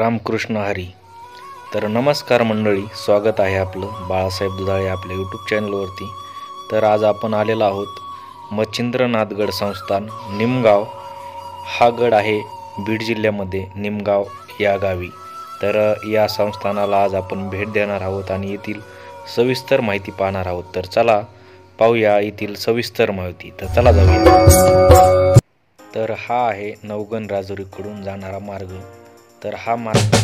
रामकृष्ण हरी. तर नमस्कार मंडळी, स्वागत आहे आपलं बाळासाहेब दुधाळे आपल्या यूट्यूब चॅनलवरती. तर आज आपण आलेलो आहोत मच्छिंद्रनाथगड संस्थान निमगाव. हा गड आहे बीड जिल्ह्यामध्ये निमगाव या गावी. तर या संस्थानाला आज आपण भेट देणार आहोत आणि येथील सविस्तर माहिती पाहणार आहोत. तर चला पाहूया येथील सविस्तर माहिती. तर चला जाऊया. तर हा आहे नवगण राजुरीकडून जाणारा मार्ग. तर हा मार्ग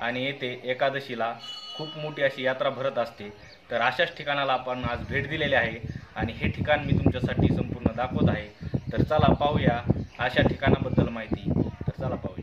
आणि येथे एकादशीला खूप मोठी अशी यात्रा भरत असते. तर अशाच ठिकाणाला आपण आज भेट दिलेली आहे आणि हे ठिकाण मी तुमच्यासाठी संपूर्ण दाखवत आहे. तर चला पाहूया अशा ठिकाणाबद्दल माहिती. तर चला पाहूया.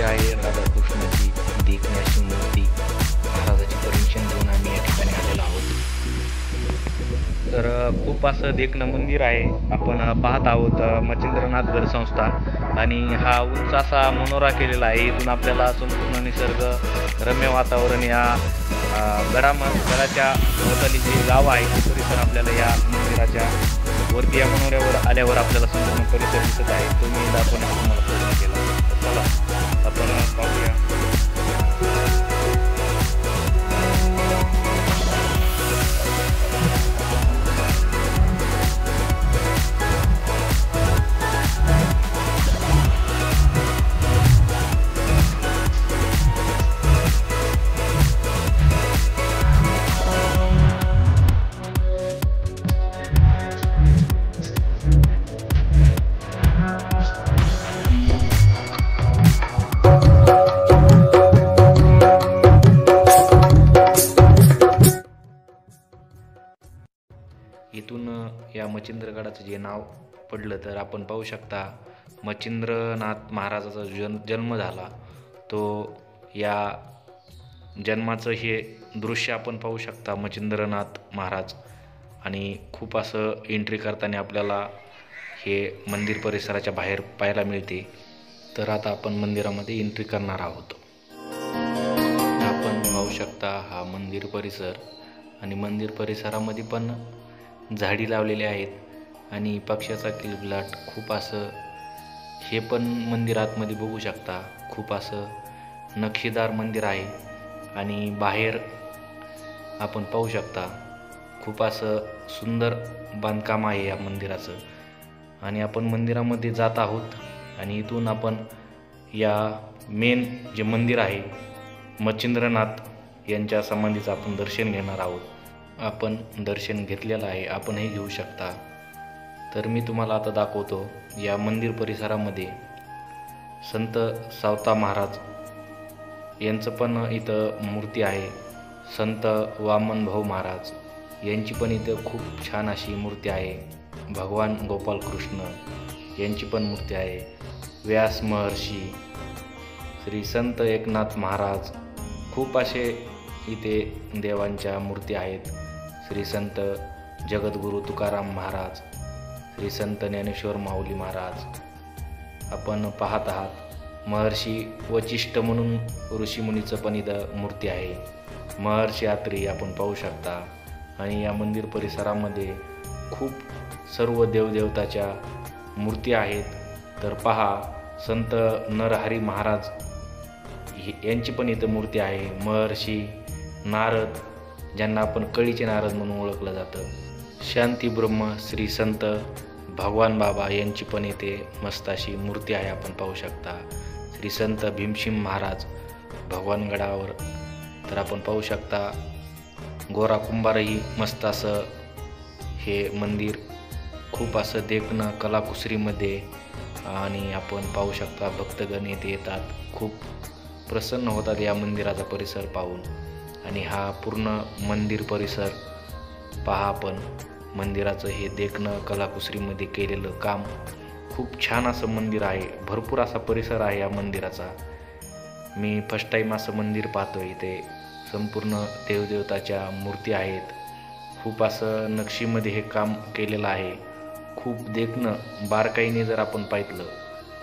आहे राधाकृष्णाची देखण्याची मूर्ती. महाराजाची परमिशन घेऊन आम्ही या ठिकाणी आलेलो आहोत. तर खूप असं देखणं मंदिर आहे. आपण पाहत आहोत मच्छिंद्रनाथगड संस्थान आणि हा उंच असा मनोरा केलेला आहे. इथून आपल्याला संपूर्ण निसर्ग रम्य वातावरण या गडाच्या भोवताली जे गाव आहे ते परिसर आपल्याला या मंदिराच्या वरती या मनोऱ्यावर आल्यावर आपल्याला संपूर्ण परिसर दिसत आहे, तो मी दाखवण्याचा तुम्हाला प्रयत्न केला. तर चला आपण पाहूया. इथून या मच्छिंद्रगडाचं जे नाव पडलं तर आपण पाहू शकता, मच्छिंद्रनाथ महाराजाचा जन्म झाला, तो या जन्माचं हे दृश्य आपण पाहू शकता. मच्छिंद्रनाथ महाराज आणि खूप असं एंट्री करताना आपल्याला हे मंदिर परिसराच्या बाहेर पाहायला मिळते. तर आता आपण मंदिरामध्ये एंट्री करणार आहोत. आपण पाहू शकता हा मंदिर परिसर, आणि मंदिर परिसरामध्ये पण झाडी लावलेली आहेत आणि पक्ष्याचा किलबिलाट. खूप असं हे पण मंदिर आतमध्ये बघू शकता. खूप असं नक्षीदार मंदिर आहे आणि बाहेर आपण पाहू शकता खूप असं सुंदर बांधकाम आहे या मंदिराचं. आणि आपण मंदिरामध्ये जात आहोत आणि इथून आपण या मेन जे मंदिर आहे मच्छिंद्रनाथ यांच्या समाधीचं आपण दर्शन घेणार आहोत. आपण दर्शन घेतलेलं आहे, आपणही घेऊ शकता. तर मी तुम्हाला आता दाखवतो या मंदिर परिसरामध्ये संत सावता महाराज यांचं पण इथं मूर्ती आहे. संत वामनभाऊ महाराज यांची पण इथं खूप छान अशी मूर्ती आहे. भगवान गोपाल कृष्ण यांची पण मूर्ती आहे. व्यास महर्षी, श्री संत एकनाथ महाराज, खूप असे इथे देवांच्या मूर्ती आहेत. श्री संत जगद्गुरू तुकाराम महाराज, श्री संत ज्ञानेश्वर माऊली महाराज. आपण पाहत आहात महर्षी वचिष्ठ म्हणून ऋषीमुनीचं पण इथं मूर्ती आहे. महर्षी यात्री आपण पाहू शकता. आणि या मंदिर परिसरामध्ये खूप सर्व देवदेवताच्या मूर्ती आहेत. तर पहा, संत नरहरी महाराज यांची पण इथं मूर्ती आहे. महर्षी नारद, ज्यांना आपण कळीचे नारद म्हणून ओळखलं जातं, शांती ब्रह्म श्री संत भगवान बाबा यांची पण इथे मस्त अशी मूर्ती आहे, आपण पाहू शकता. श्री संत भीमसिंह महाराज भगवानगडावर तर आपण पाहू शकता. गोरा कुंभारही मस्त असं हे मंदिर खूप असं देखणं कलाकुसरीमध्ये. आणि आपण पाहू शकता भक्तगण येथे येतात, खूप प्रसन्न होतात या मंदिराचा परिसर पाहून. आणि हा पूर्ण मंदिर परिसर पहा, आपण मंदिराचं हे देखणं कलाकुसरीमध्ये केलेलं काम. खूप छान असं मंदिर आहे, भरपूर असा परिसर आहे या मंदिराचा. मी फर्स्ट टाईम असं मंदिर पाहतोय. इथे संपूर्ण देवदेवताच्या मूर्ती आहेत. खूप असं नक्षीमध्ये हे काम केलेलं आहे. खूप देखणं बारकाईने जर आपण पाहिलं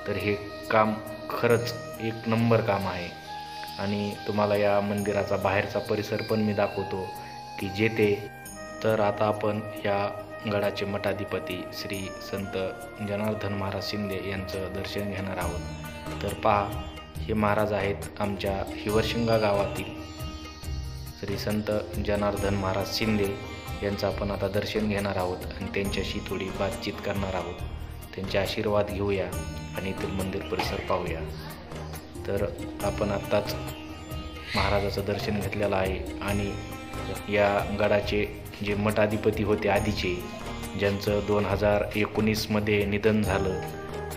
तर हे काम खरंच एक नंबर काम आहे. आणि तुम्हाला या मंदिराचा बाहेरचा परिसर पण मी दाखवतो की जेथे. तर आता आपण या गडाचे मठाधिपती श्री संत जनार्दन महाराज शिंदे यांचं दर्शन घेणार आहोत. तर पहा, हे महाराज आहेत आमच्या हिवरशिंगा गावातील श्री संत जनार्दन महाराज शिंदे यांचं आपण आता दर्शन घेणार आहोत आणि त्यांच्याशी थोडी बातचीत करणार आहोत. त्यांचे आशीर्वाद घेऊया आणि इथलं मंदिर परिसर पाहूया. तर आपण आत्ताच महाराजाचं दर्शन घेतलेलं आहे. आणि या गडाचे जे मठाधिपती होते आधीचे, ज्यांचं 2019मध्ये निधन झालं,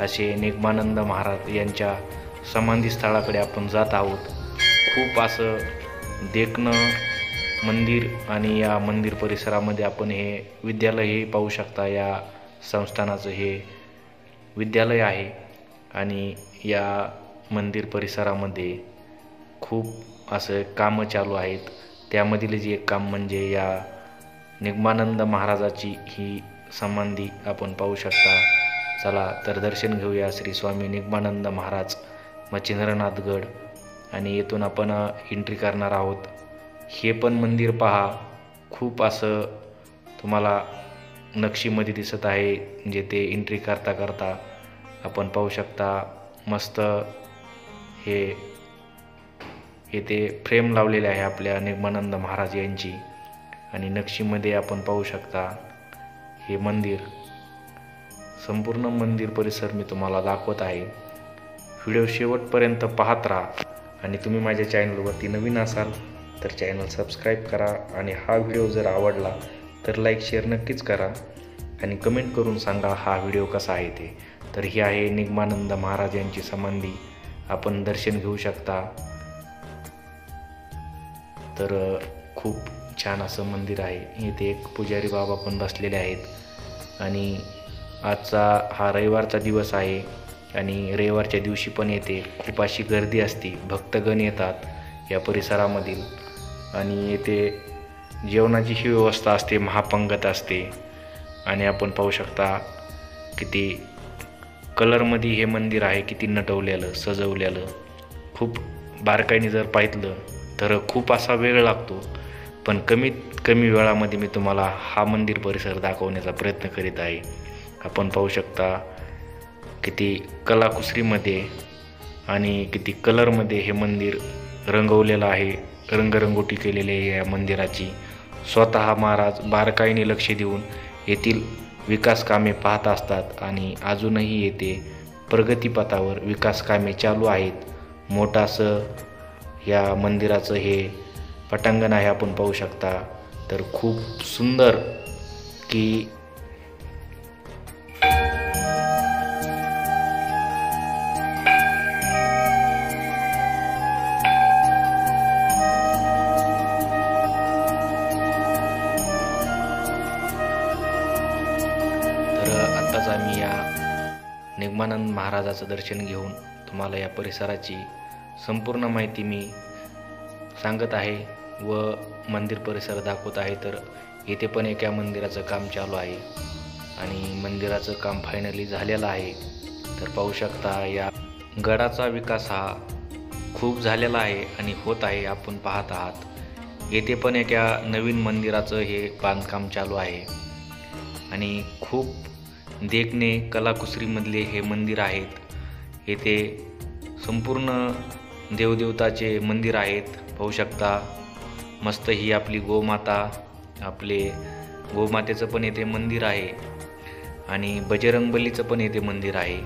असे निगमानंद महाराज यांच्या समाधीस्थळाकडे आपण जात आहोत. खूप असं देखणं मंदिर. आणि या मंदिर परिसरामध्ये आपण हे विद्यालयही पाहू शकता. या संस्थानाचं हे विद्यालय आहे. आणि या मंदिर परिसरामध्ये खूप असं कामं चालू आहेत. त्यामधील जे एक काम म्हणजे या निगमानंद महाराजाची ही समाधी आपण पाहू शकता. चला तर दर्शन घेऊया श्री स्वामी निगमानंद महाराज मच्छिंद्रनाथगड. आणि येथून आपण एंट्री करणार आहोत. हे पण मंदिर पहा, खूप असं तुम्हाला नक्षीमध्ये दिसत आहे, जे ते एंट्री करता करता आपण पाहू शकता मस्त हे येथे फ्रेम लावलेले आहे आपल्या निगमानंद महाराज यांची। आणि नक्षीमध्ये आपण पाहू शकता हे मंदिर, संपूर्ण मंदिर परिसर मी तुम्हाला दाखवत आहे। व्हिडिओ शेवटपर्यंत पाहत राहा आणि तुम्ही माझ्या चॅनलवरती नवीन असाल तर चॅनल सबस्क्राईब करा आणि हा व्हिडिओ जर आवडला तर लाईक शेअर नक्कीच करा आणि कमेंट करून सांगा हा व्हिडिओ कसा आहे ते। तर ही आहे निगमानंद महाराज यांची समाधी, आपण दर्शन घेऊ शकता। तर खूप छान असं मंदिर आहे। इथे एक पुजारी बाबा पण बसलेले आहेत आणि आजचा हा रविवारचा दिवस आहे आणि रविवारच्या दिवशी पण येथे खूप अशी गर्दी असते, भक्तगण येतात या परिसरामधील। आणि येथे जेवणाची ही व्यवस्था असते, महापंगत असते आणि आपण पाहू शकता किती कलरमध्ये हे मंदिर आहे, किती नटवलेलं सजवलेलं। खूप बारकाईने जर पाहिलं तर खूप असा वेळ लागतो, पण कमीत कमी वेळामध्ये मी तुम्हाला हा मंदिर परिसर दाखवण्याचा प्रयत्न करीत आहे। आपण पाहू शकता किती कलाकुसरीमध्ये आणि किती कलरमध्ये हे मंदिर रंगवलेलं आहे, रंगरंगोटी केलेली आहे या मंदिराची। स्वतः महाराज बारकाईने लक्ष देऊन येथील विकास कामे पाहत असतात आणि अजूनही येथे प्रगतीपथावर विकास कामे चालू आहेत। मोठासं या मंदिराचं हे पटांगण आहे, आपण पाहू शकता। तर खूप सुंदर की आत्ताच आम्ही या निगमानंद महाराजाचं दर्शन घेऊन तुम्हाला या परिसराची संपूर्ण माहिती मी सांगत आहे व मंदिर परिसर दाखवत आहे। तर येथे पण एका मंदिराचं काम चालू आहे आणि मंदिराचं काम फायनली झालेलं आहे। तर पाहू शकता या गडाचा विकास हा खूप झालेला आहे आणि होत आहे, आपण पाहत आहात। येथे पण एका नवीन मंदिराचं हे बांधकाम चालू आहे आणि खूप देखणे कलाकुसरीमधले हे मंदिर आहेत। येथे संपूर्ण देवदेवताचे मंदिर आहेत, पाहू शकता। मस्त ही आपली गोमाता, आपले गोमातेचं पण येथे मंदिर आहे आणि बजरंगबलीचं पण येथे मंदिर आहे।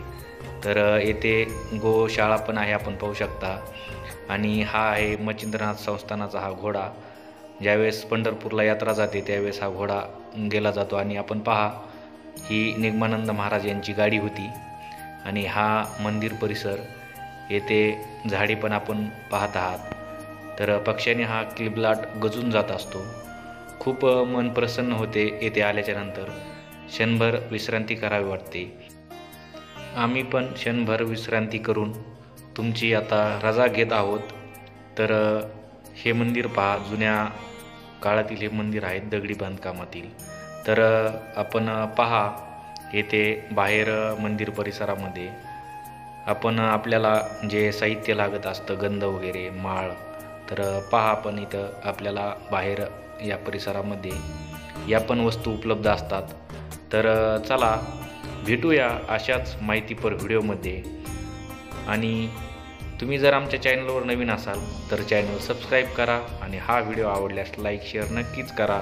तर येथे गोशाळा पण आहे, आपण पाहू शकता। आणि हा आहे मच्छिंद्रनाथ संस्थानाचा हा घोडा, ज्यावेळेस पंढरपूरला यात्रा जाते त्यावेळेस हा घोडा गेला जातो। आणि आपण पहा ही निगमानंद महाराज यांची गाडी होती आणि हा मंदिर परिसर, येथे झाडे पण आपण पाहत आहात। तर पक्ष्याने हा किलबिलाट गजून जात असतो, खूप मन प्रसन्न होते येथे आल्याच्या नंतर। क्षणभर विश्रांती करावी वाटते। आम्ही पण क्षणभर विश्रांती करून तुमची आता रजा घेत आहोत। तर हे मंदिर पहा, जुन्या काळातील हे मंदिर आहे, दगडी बांधकामातील। तर आपण पहा येथे बाहेर मंदिर परिसरामध्ये आपण आपल्याला जे साहित्य लागत असतं, गंध वगैरे, माळ, तर पहा आपण इथं आपल्याला बाहेर या परिसरामध्ये या पण वस्तू उपलब्ध असतात। तर चला भेटूया अशाच माहितीपर व्हिडिओमध्ये। आणि तुम्ही जर आमच्या चॅनलवर नवीन असाल तर चॅनल सबस्क्राईब करा आणि हा व्हिडिओ आवडल्यास लाईक शेअर नक्कीच करा।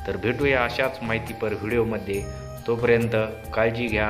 तर भेटूया अशाच माहितीपर व्हिडिओमध्ये, तोपर्यंत काळजी घ्या।